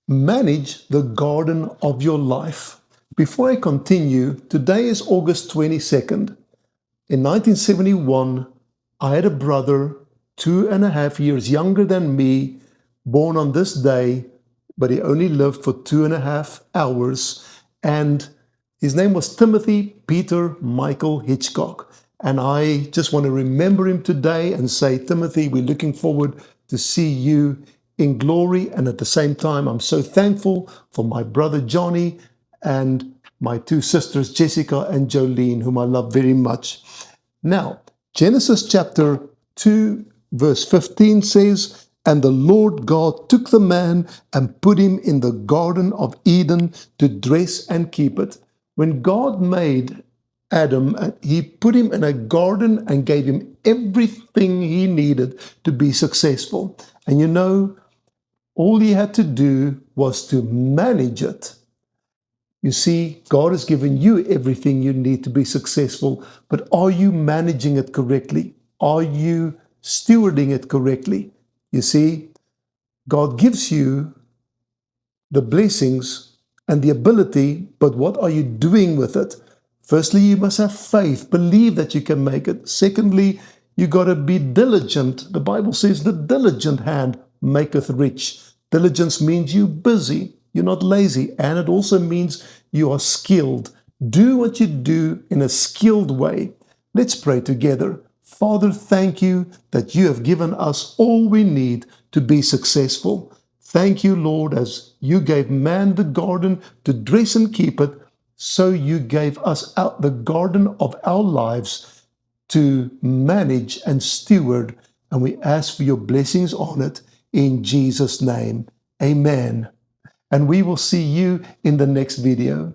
Manage the garden of your life. Before I continue, today is August 22nd. In 1971, I had a brother 2.5 years younger than me, born on this day, but he only lived for 2.5 hours. And his name was Timothy Peter Michael Hitchcock. And I just want to remember him today and say, Timothy, we're looking forward to see you in glory. And at the same time, I'm so thankful for my brother Johnny and my two sisters, Jessica and Jolene, whom I love very much. Now, Genesis chapter 2, verse 15 says, "And the Lord God took the man and put him in the Garden of Eden to dress and keep it." When God made Adam, he put him in a garden and gave him everything he needed to be successful. And you know, all he had to do was to manage it. You see, God has given you everything you need to be successful, but are you managing it correctly? Are you stewarding it correctly? You see, God gives you the blessings and the ability, but what are you doing with it? Firstly, you must have faith, believe that you can make it. Secondly, you got to be diligent. The Bible says the diligent hand maketh rich. Diligence means you're busy, you're not lazy, and it also means you are skilled. Do what you do in a skilled way. Let's pray together. Father, thank you that you have given us all we need to be successful. Thank you, Lord, as you gave man the garden to dress and keep it, so you gave us out the garden of our lives to manage and steward, and we ask for your blessings on it in Jesus' name. Amen. And we will see you in the next video.